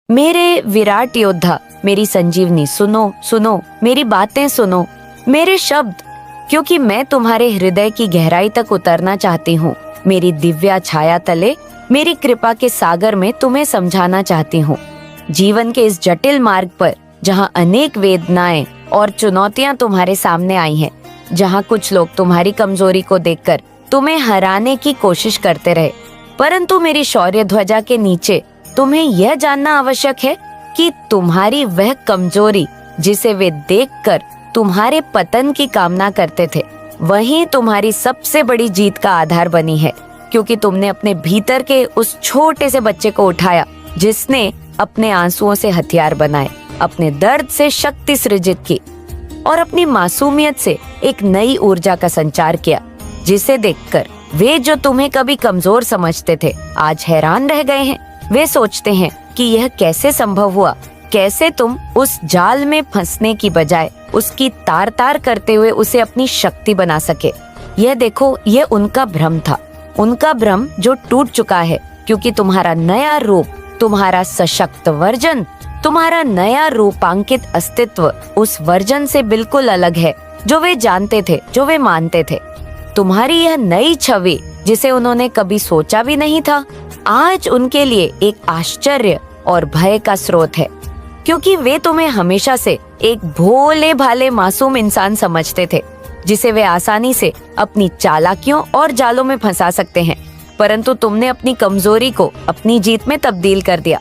मेरे विराट योद्धा, मेरी संजीवनी, सुनो सुनो, मेरी बातें सुनो, मेरे शब्द, क्योंकि मैं तुम्हारे हृदय की गहराई तक उतरना चाहती हूँ। मेरी दिव्या छाया तले, मेरी कृपा के सागर में तुम्हें समझाना चाहती हूँ। जीवन के इस जटिल मार्ग पर, जहाँ अनेक वेदनाएं और चुनौतियां तुम्हारे सामने आई हैं, जहाँ कुछ लोग तुम्हारी कमजोरी को देखकर तुम्हें हराने की कोशिश करते रहे, परंतु मेरी शौर्य ध्वजा के नीचे तुम्हें यह जानना आवश्यक है कि तुम्हारी वह कमजोरी जिसे वे देखकर तुम्हारे पतन की कामना करते थे, वही तुम्हारी सबसे बड़ी जीत का आधार बनी है। क्योंकि तुमने अपने भीतर के उस छोटे से बच्चे को उठाया, जिसने अपने आंसुओं से हथियार बनाए, अपने दर्द से शक्ति सृजित की और अपनी मासूमियत से एक नई ऊर्जा का संचार किया, जिसे देखकर वे जो तुम्हें कभी कमजोर समझते थे, आज हैरान रह गए हैं। वे सोचते हैं कि यह कैसे संभव हुआ, कैसे तुम उस जाल में फंसने की बजाय उसकी तार तार करते हुए उसे अपनी शक्ति बना सके। यह देखो, यह उनका भ्रम था, उनका भ्रम जो टूट चुका है, क्योंकि तुम्हारा नया रूप, तुम्हारा सशक्त वर्जन, तुम्हारा नया रूपांकित अस्तित्व उस वर्जन से बिल्कुल अलग है जो वे जानते थे, जो वे मानते थे। तुम्हारी यह नई छवि, जिसे उन्होंने कभी सोचा भी नहीं था, आज उनके लिए एक आश्चर्य और भय का स्रोत है। क्योंकि वे तुम्हें हमेशा से एक भोले भाले मासूम इंसान समझते थे, जिसे वे आसानी से अपनी चालाकियों और जालों में फंसा सकते हैं। परंतु तुमने अपनी कमजोरी को अपनी जीत में तब्दील कर दिया,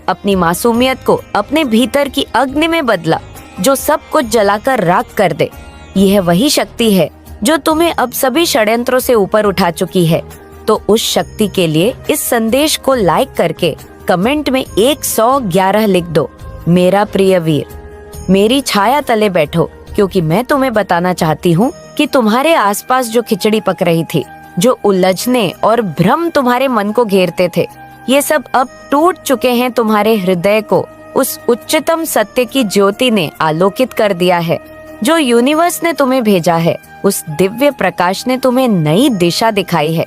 अपनी मासूमियत को अपने भीतर की अग्नि में बदला, जो सब कुछ जलाकर राख कर दे। यह वही शक्ति है जो तुम्हें अब सभी षड्यंत्रों से ऊपर उठा चुकी है। तो उस शक्ति के लिए इस संदेश को लाइक करके कमेंट में 111 लिख दो। मेरा प्रिय वीर, मेरी छाया तले बैठो, क्योंकि मैं तुम्हें बताना चाहती हूँ कि तुम्हारे आसपास जो खिचड़ी पक रही थी, जो उलझने और भ्रम तुम्हारे मन को घेरते थे, ये सब अब टूट चुके हैं। तुम्हारे हृदय को उस उच्चतम सत्य की ज्योति ने आलोकित कर दिया है, जो यूनिवर्स ने तुम्हें भेजा है। उस दिव्य प्रकाश ने तुम्हें नई दिशा दिखाई है।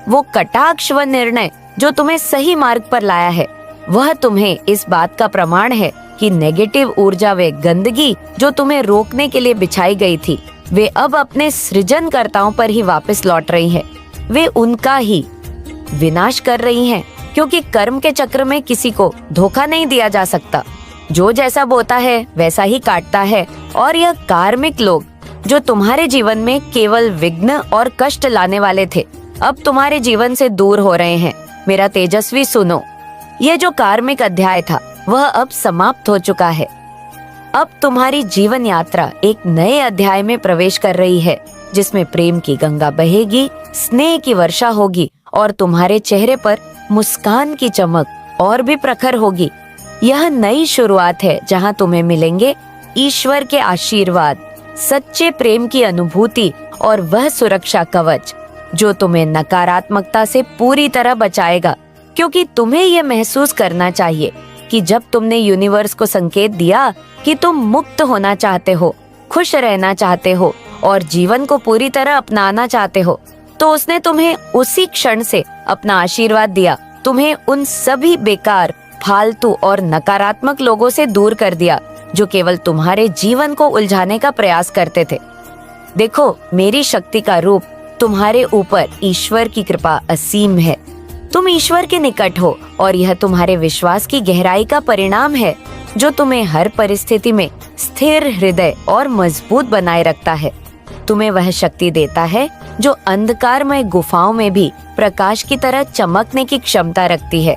वो कटाक्ष व निर्णय जो तुम्हें सही मार्ग पर लाया है, वह तुम्हें इस बात का प्रमाण है कि नेगेटिव ऊर्जा व गंदगी जो तुम्हें रोकने के लिए बिछाई गई थी, वे अब अपने सृजनकर्ताओं पर ही वापस लौट रही हैं। वे उनका ही विनाश कर रही हैं, क्योंकि कर्म के चक्र में किसी को धोखा नहीं दिया जा सकता। जो जैसा बोता है वैसा ही काटता है। और यह कार्मिक लोग जो तुम्हारे जीवन में केवल विघ्न और कष्ट लाने वाले थे, अब तुम्हारे जीवन से दूर हो रहे हैं। मेरा तेजस्वी सुनो, यह जो कार्मिक अध्याय था वह अब समाप्त हो चुका है। अब तुम्हारी जीवन यात्रा एक नए अध्याय में प्रवेश कर रही है, जिसमें प्रेम की गंगा बहेगी, स्नेह की वर्षा होगी और तुम्हारे चेहरे पर मुस्कान की चमक और भी प्रखर होगी। यह नई शुरुआत है, जहां तुम्हें मिलेंगे ईश्वर के आशीर्वाद, सच्चे प्रेम की अनुभूति और वह सुरक्षा कवच जो तुम्हें नकारात्मकता से पूरी तरह बचाएगा। क्योंकि तुम्हें यह महसूस करना चाहिए कि जब तुमने यूनिवर्स को संकेत दिया कि तुम मुक्त होना चाहते हो, खुश रहना चाहते हो और जीवन को पूरी तरह अपनाना चाहते हो, तो उसने तुम्हें उसी क्षण से अपना आशीर्वाद दिया। तुम्हें उन सभी बेकार, फालतू और नकारात्मक लोगों से दूर कर दिया जो केवल तुम्हारे जीवन को उलझाने का प्रयास करते थे। देखो, मेरी शक्ति का रूप तुम्हारे ऊपर ईश्वर की कृपा असीम है। तुम ईश्वर के निकट हो और यह तुम्हारे विश्वास की गहराई का परिणाम है, जो तुम्हें हर परिस्थिति में स्थिर हृदय और मजबूत बनाए रखता है। तुम्हें वह शक्ति देता है जो अंधकारमय गुफाओं में भी प्रकाश की तरह चमकने की क्षमता रखती है।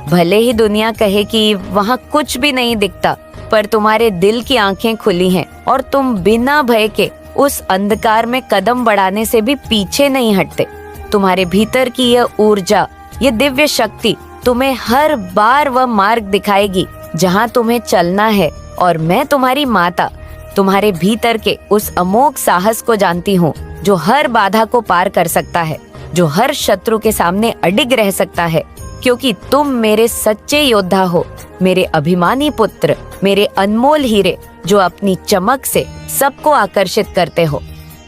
भले ही दुनिया कहे कि वहाँ कुछ भी नहीं दिखता, पर तुम्हारे दिल की आंखें खुली हैं और तुम बिना भय के उस अंधकार में कदम बढ़ाने से भी पीछे नहीं हटते। तुम्हारे भीतर की यह ऊर्जा, ये दिव्य शक्ति तुम्हें हर बार वह मार्ग दिखाएगी जहाँ तुम्हें चलना है। और मैं तुम्हारी माता तुम्हारे भीतर के उस अमोघ साहस को जानती हूँ, जो हर बाधा को पार कर सकता है, जो हर शत्रु के सामने अडिग रह सकता है। क्योंकि तुम मेरे सच्चे योद्धा हो, मेरे अभिमानी पुत्र, मेरे अनमोल हीरे, जो अपनी चमक से सबको आकर्षित करते हो।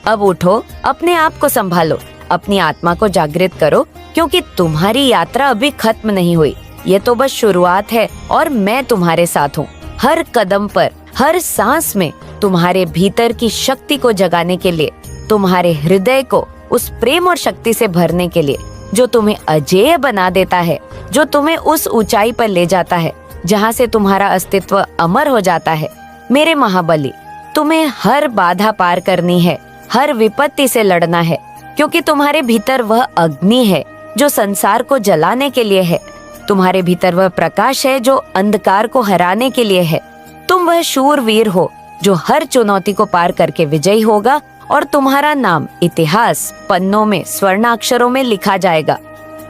अब उठो, अपने आप को संभालो, अपनी आत्मा को जागृत करो, क्योंकि तुम्हारी यात्रा अभी खत्म नहीं हुई। ये तो बस शुरुआत है और मैं तुम्हारे साथ हूँ। हर कदम पर, हर सांस में तुम्हारे भीतर की शक्ति को जगाने के लिए, तुम्हारे हृदय को उस प्रेम और शक्ति से भरने के लिए जो तुम्हें अजेय बना देता है, जो तुम्हें उस ऊंचाई पर ले जाता है जहाँ से तुम्हारा अस्तित्व अमर हो जाता है। मेरे महाबली, तुम्हें हर बाधा पार करनी है, हर विपत्ति से लड़ना है, क्योंकि तुम्हारे भीतर वह अग्नि है जो संसार को जलाने के लिए है। तुम्हारे भीतर वह प्रकाश है जो अंधकार को हराने के लिए है। तुम वह शूरवीर हो जो हर चुनौती को पार करके विजयी होगा और तुम्हारा नाम इतिहास पन्नों में स्वर्णाक्षरों में लिखा जाएगा।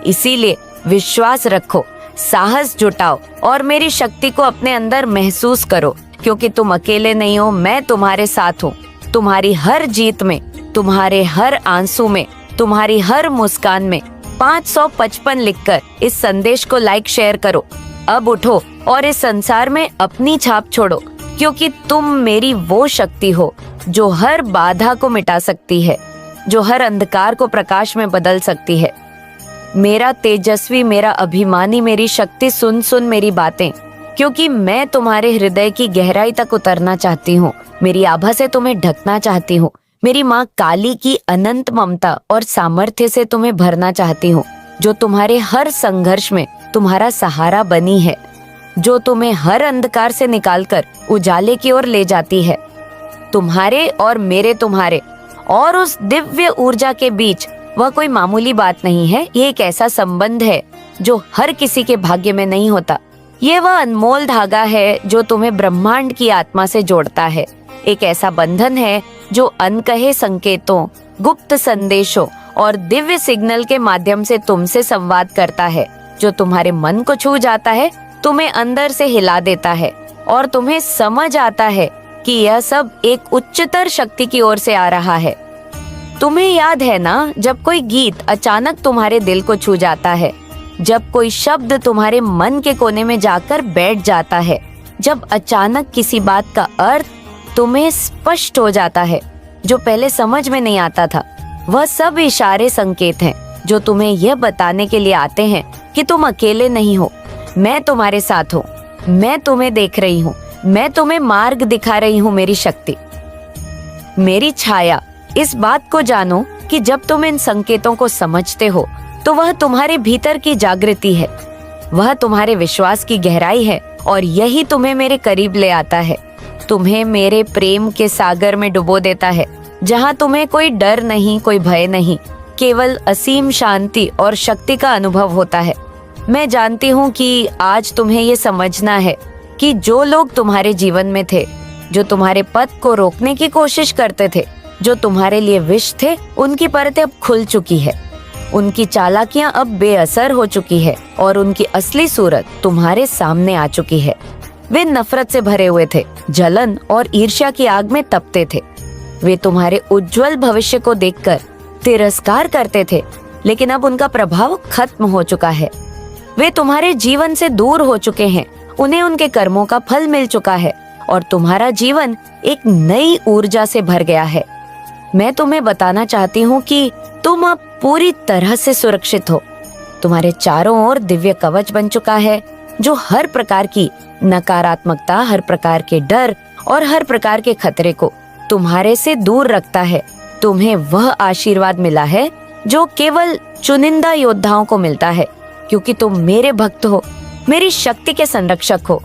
इसीलिए विश्वास रखो, साहस जुटाओ और मेरी शक्ति को अपने अंदर महसूस करो, क्योंकि तुम अकेले नहीं हो, मैं तुम्हारे साथ हूँ। तुम्हारी हर जीत में, तुम्हारे हर आंसू में, तुम्हारी हर मुस्कान में 555 लिखकर इस संदेश को लाइक शेयर करो। अब उठो और इस संसार में अपनी छाप छोड़ो, क्योंकि तुम मेरी वो शक्ति हो जो हर बाधा को मिटा सकती है, जो हर अंधकार को प्रकाश में बदल सकती है। मेरा तेजस्वी, मेरा अभिमानी, मेरी शक्ति, सुन सुन मेरी बातें, क्योंकि मैं तुम्हारे हृदय की गहराई तक उतरना चाहती हूँ। मेरी आभा से तुम्हें ढकना चाहती हूँ। मेरी माँ काली की अनंत ममता और सामर्थ्य से तुम्हें भरना चाहती हूँ, जो तुम्हारे हर संघर्ष में तुम्हारा सहारा बनी है, जो तुम्हें हर अंधकार से निकालकर उजाले की ओर ले जाती है। तुम्हारे और मेरे, तुम्हारे और उस दिव्य ऊर्जा के बीच वह कोई मामूली बात नहीं है। ये एक ऐसा संबंध है जो हर किसी के भाग्य में नहीं होता। ये वह अनमोल धागा है जो तुम्हें ब्रह्मांड की आत्मा से जोड़ता है। एक ऐसा बंधन है जो अनकहे संकेतों, गुप्त संदेशों और दिव्य सिग्नल के माध्यम से तुमसे संवाद करता है, जो तुम्हारे मन को छू जाता है, तुम्हें अंदर से हिला देता है और तुम्हें समझ आता है कि यह सब एक उच्चतर शक्ति की ओर से आ रहा है। तुम्हें याद है ना, जब कोई गीत अचानक तुम्हारे दिल को छू जाता है, जब कोई शब्द तुम्हारे मन के कोने में जाकर बैठ जाता है, जब अचानक किसी बात का अर्थ तुम्हें स्पष्ट हो जाता है जो पहले समझ में नहीं आता था। वह सब इशारे संकेत हैं जो तुम्हें यह बताने के लिए आते हैं कि तुम अकेले नहीं हो। मैं तुम्हारे साथ हूँ, मैं तुम्हें देख रही हूँ, मैं तुम्हें मार्ग दिखा रही हूँ। मेरी शक्ति, मेरी छाया। इस बात को जानो कि जब तुम इन संकेतों को समझते हो तो वह तुम्हारे भीतर की जागृति है, वह तुम्हारे विश्वास की गहराई है और यही तुम्हें मेरे करीब ले आता है, तुम्हें मेरे प्रेम के सागर में डुबो देता है, जहाँ तुम्हें कोई डर नहीं, कोई भय नहीं, केवल असीम शांति और शक्ति का अनुभव होता है। मैं जानती हूँ कि आज तुम्हें ये समझना है कि जो लोग तुम्हारे जीवन में थे, जो तुम्हारे पथ को रोकने की कोशिश करते थे, जो तुम्हारे लिए विष थे, उनकी परतें अब खुल चुकी है, उनकी चालाकियां अब बेअसर हो चुकी है और उनकी असली सूरत तुम्हारे सामने आ चुकी है। वे नफरत से भरे हुए थे, जलन और ईर्ष्या की आग में तपते थे। वे तुम्हारे उज्जवल भविष्य को देखकर तिरस्कार करते थे, लेकिन अब उनका प्रभाव खत्म हो चुका है। वे तुम्हारे जीवन से दूर हो चुके हैं, उन्हें उनके कर्मों का फल मिल चुका है और तुम्हारा जीवन एक नई ऊर्जा से भर गया है। मैं तुम्हें बताना चाहती हूँ कि तुम अब पूरी तरह से सुरक्षित हो। तुम्हारे चारों ओर दिव्य कवच बन चुका है जो हर प्रकार की नकारात्मकता, हर प्रकार के डर और हर प्रकार के खतरे को तुम्हारे से दूर रखता है। तुम्हें वह आशीर्वाद मिला है जो केवल चुनिंदा योद्धाओं को मिलता है, क्योंकि तुम मेरे भक्त हो, मेरी शक्ति के संरक्षक हो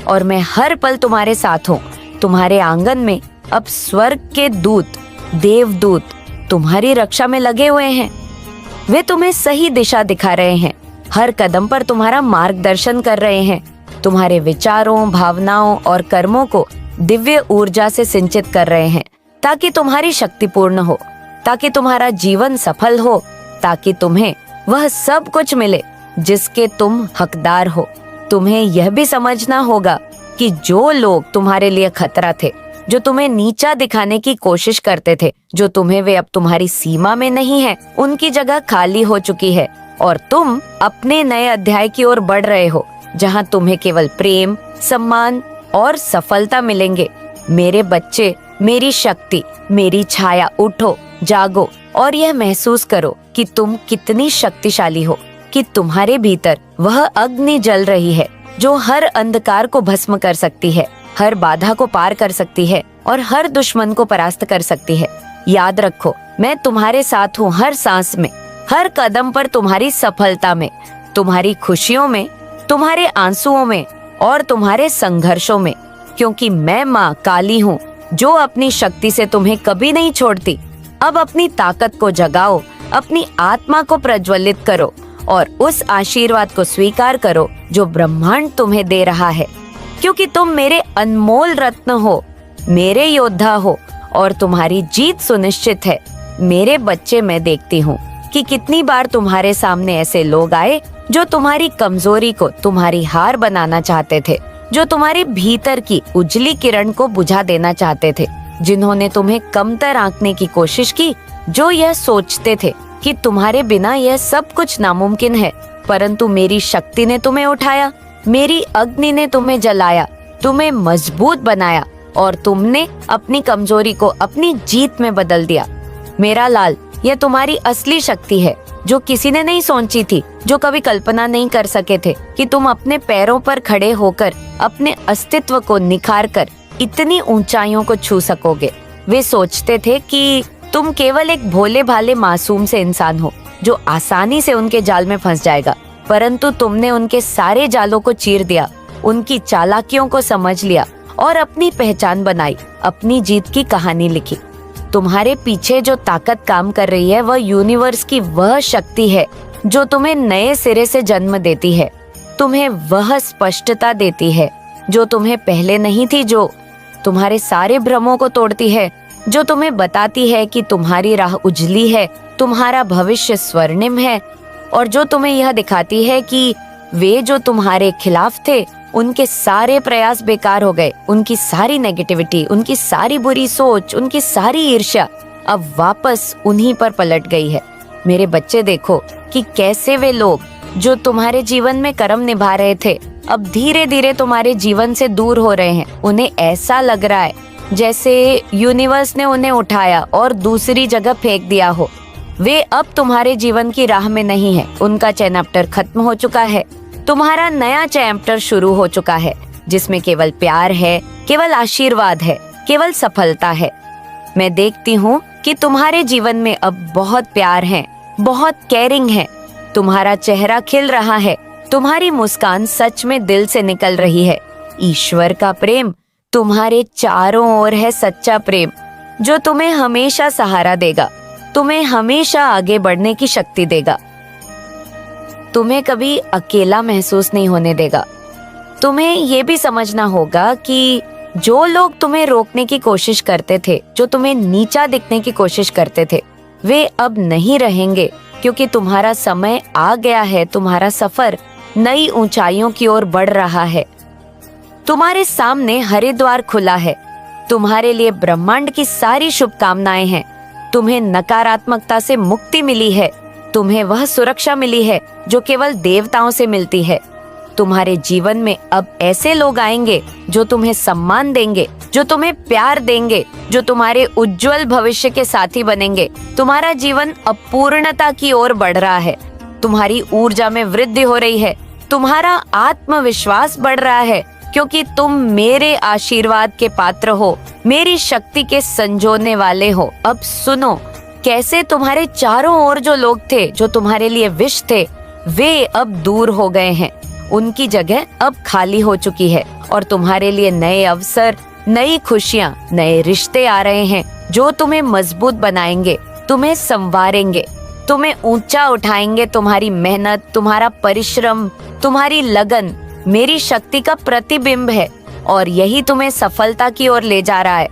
और मैं हर पल तुम्हारे साथ हूँ। तुम्हारे आंगन में अब स्वर्ग के दूत, देवदूत तुम्हारी रक्षा में लगे हुए हैं। वे तुम्हें सही दिशा दिखा रहे हैं, हर कदम पर तुम्हारा मार्गदर्शन कर रहे हैं, तुम्हारे विचारों, भावनाओं और कर्मों को दिव्य ऊर्जा से सिंचित कर रहे हैं, ताकि तुम्हारी शक्ति पूर्ण हो, ताकि तुम्हारा जीवन सफल हो, ताकि तुम्हें वह सब कुछ मिले जिसके तुम हकदार हो। तुम्हें यह भी समझना होगा कि जो लोग तुम्हारे लिए खतरा थे, जो तुम्हें नीचा दिखाने की कोशिश करते थे, जो तुम्हें वे अब तुम्हारी सीमा में नहीं है, उनकी जगह खाली हो चुकी है और तुम अपने नए अध्याय की ओर बढ़ रहे हो, जहां तुम्हें केवल प्रेम, सम्मान और सफलता मिलेंगे। मेरे बच्चे, मेरी शक्ति, मेरी छाया, उठो, जागो और यह महसूस करो कि तुम कितनी शक्तिशाली हो, कि तुम्हारे भीतर वह अग्नि जल रही है जो हर अंधकार को भस्म कर सकती है, हर बाधा को पार कर सकती है और हर दुश्मन को परास्त कर सकती है। याद रखो, मैं तुम्हारे साथ हूँ हर सांस में, हर कदम पर, तुम्हारी सफलता में, तुम्हारी खुशियों में, तुम्हारे आंसुओं में और तुम्हारे संघर्षों में, क्योंकि मैं माँ काली हूँ जो अपनी शक्ति से तुम्हें कभी नहीं छोड़ती। अब अपनी ताकत को जगाओ, अपनी आत्मा को प्रज्वलित करो और उस आशीर्वाद को स्वीकार करो जो ब्रह्मांड तुम्हें दे रहा है, क्योंकि तुम मेरे अनमोल रत्न हो, मेरे योद्धा हो और तुम्हारी जीत सुनिश्चित है। मेरे बच्चे, मैं देखती हूँ कि कितनी बार तुम्हारे सामने ऐसे लोग आए जो तुम्हारी कमजोरी को तुम्हारी हार बनाना चाहते थे, जो तुम्हारे भीतर की उजली किरण को बुझा देना चाहते थे, जिन्होंने तुम्हें कमतर आंकने की कोशिश की, जो यह सोचते थे कि तुम्हारे बिना यह सब कुछ नामुमकिन है। परंतु मेरी शक्ति ने तुम्हें उठाया, मेरी अग्नि ने तुम्हें जलाया, तुम्हें मजबूत बनाया और तुमने अपनी कमजोरी को अपनी जीत में बदल दिया। मेरा लाल, यह तुम्हारी असली शक्ति है जो किसी ने नहीं सोची थी, जो कभी कल्पना नहीं कर सके थे कि तुम अपने पैरों पर खड़े होकर अपने अस्तित्व को निखार कर इतनी ऊंचाइयों को छू सकोगे। वे सोचते थे कि तुम केवल एक भोले भाले मासूम से इंसान हो जो आसानी से उनके जाल में फंस जाएगा, परंतु तुमने उनके सारे जालों को चीर दिया, उनकी चालाकियों को समझ लिया और अपनी पहचान बनाई, अपनी जीत की कहानी लिखी। तुम्हारे पीछे जो ताकत काम कर रही है वह यूनिवर्स की वह शक्ति है जो तुम्हें नए सिरे से जन्म देती है, तुम्हें वह स्पष्टता देती है जो तुम्हें पहले नहीं थी, जो तुम्हारे सारे भ्रमों को तोड़ती है, जो तुम्हें बताती है कि तुम्हारी राह उजली है, तुम्हारा भविष्य स्वर्णिम है, और जो तुम्हें यह दिखाती है कि वे जो तुम्हारे खिलाफ थे उनके सारे प्रयास बेकार हो गए, उनकी सारी नेगेटिविटी, उनकी सारी बुरी सोच, उनकी सारी ईर्ष्या अब वापस उन्हीं पर पलट गई है। मेरे बच्चे, देखो कि कैसे वे लोग जो तुम्हारे जीवन में कर्म निभा रहे थे अब धीरे धीरे तुम्हारे जीवन से दूर हो रहे हैं। उन्हें ऐसा लग रहा है जैसे यूनिवर्स ने उन्हें उठाया और दूसरी जगह फेंक दिया हो। वे अब तुम्हारे जीवन की राह में नहीं है, उनका चैप्टर खत्म हो चुका है, तुम्हारा नया चैप्टर शुरू हो चुका है जिसमें केवल प्यार है, केवल आशीर्वाद है, केवल सफलता है। मैं देखती हूँ कि तुम्हारे जीवन में अब बहुत प्यार है, बहुत केयरिंग है, तुम्हारा चेहरा खिल रहा है, तुम्हारी मुस्कान सच में दिल से निकल रही है। ईश्वर का प्रेम तुम्हारे चारों ओर है, सच्चा प्रेम जो तुम्हें हमेशा सहारा देगा, तुम्हें हमेशा आगे बढ़ने की शक्ति देगा, तुम्हें कभी अकेला महसूस नहीं होने देगा। तुम्हें ये भी समझना होगा कि जो लोग तुम्हें रोकने की कोशिश करते थे, जो तुम्हें नीचा दिखने की कोशिश करते थे, वे अब नहीं रहेंगे, क्योंकि तुम्हारा समय आ गया है, तुम्हारा सफर नई ऊंचाइयों की ओर बढ़ रहा है। तुम्हारे सामने हरिद्वार खुला है, तुम्हारे लिए ब्रह्मांड की सारी शुभकामनाएं हैं। तुम्हें नकारात्मकता से मुक्ति मिली है, तुम्हें वह सुरक्षा मिली है जो केवल देवताओं से मिलती है। तुम्हारे जीवन में अब ऐसे लोग आएंगे जो तुम्हें सम्मान देंगे, जो तुम्हें प्यार देंगे, जो तुम्हारे उज्जवल भविष्य के साथी बनेंगे। तुम्हारा जीवन अपूर्णता की ओर बढ़ रहा है, तुम्हारी ऊर्जा में वृद्धि हो रही है, तुम्हारा आत्मविश्वास बढ़ रहा है, क्योंकि तुम मेरे आशीर्वाद के पात्र हो, मेरी शक्ति के संजोने वाले हो। अब सुनो कैसे तुम्हारे चारों ओर जो लोग थे, जो तुम्हारे लिए विष थे, वे अब दूर हो गए हैं, उनकी जगह अब खाली हो चुकी है और तुम्हारे लिए नए अवसर, नई खुशियाँ, नए रिश्ते आ रहे हैं जो तुम्हें मजबूत बनाएंगे, तुम्हें संवारेंगे, तुम्हें ऊंचा उठाएंगे। तुम्हारी मेहनत, तुम्हारा परिश्रम, तुम्हारी लगन मेरी शक्ति का प्रतिबिंब है और यही तुम्हें सफलता की ओर ले जा रहा है।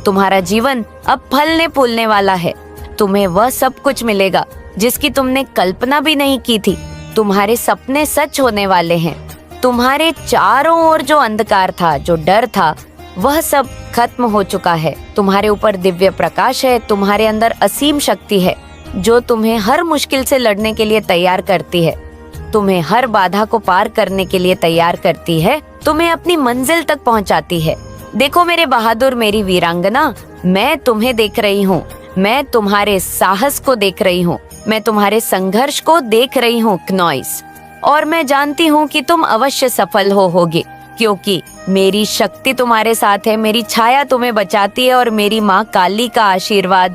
तुम्हारा जीवन अब फलने फूलने वाला है, तुम्हें वह सब कुछ मिलेगा जिसकी तुमने कल्पना भी नहीं की थी। तुम्हारे सपने सच होने वाले हैं। तुम्हारे चारों ओर जो अंधकार था, जो डर था, वह सब खत्म हो चुका है। तुम्हारे ऊपर दिव्य प्रकाश है, तुम्हारे अंदर असीम शक्ति है जो तुम्हें हर मुश्किल से लड़ने के लिए तैयार करती है, तुम्हें हर बाधा को पार करने के लिए तैयार करती है, तुम्हें अपनी मंजिल तक पहुंचाती है। देखो मेरे बहादुर, मेरी वीरांगना, मैं तुम्हें देख रही हूँ, मैं तुम्हारे साहस को देख रही हूँ, मैं तुम्हारे संघर्ष को देख रही हूँ क्नॉइस, और मैं जानती हूँ कि तुम अवश्य सफल होगे, क्योंकि मेरी शक्ति तुम्हारे साथ है, मेरी छाया तुम्हें बचाती है और मेरी माँ काली का आशीर्वाद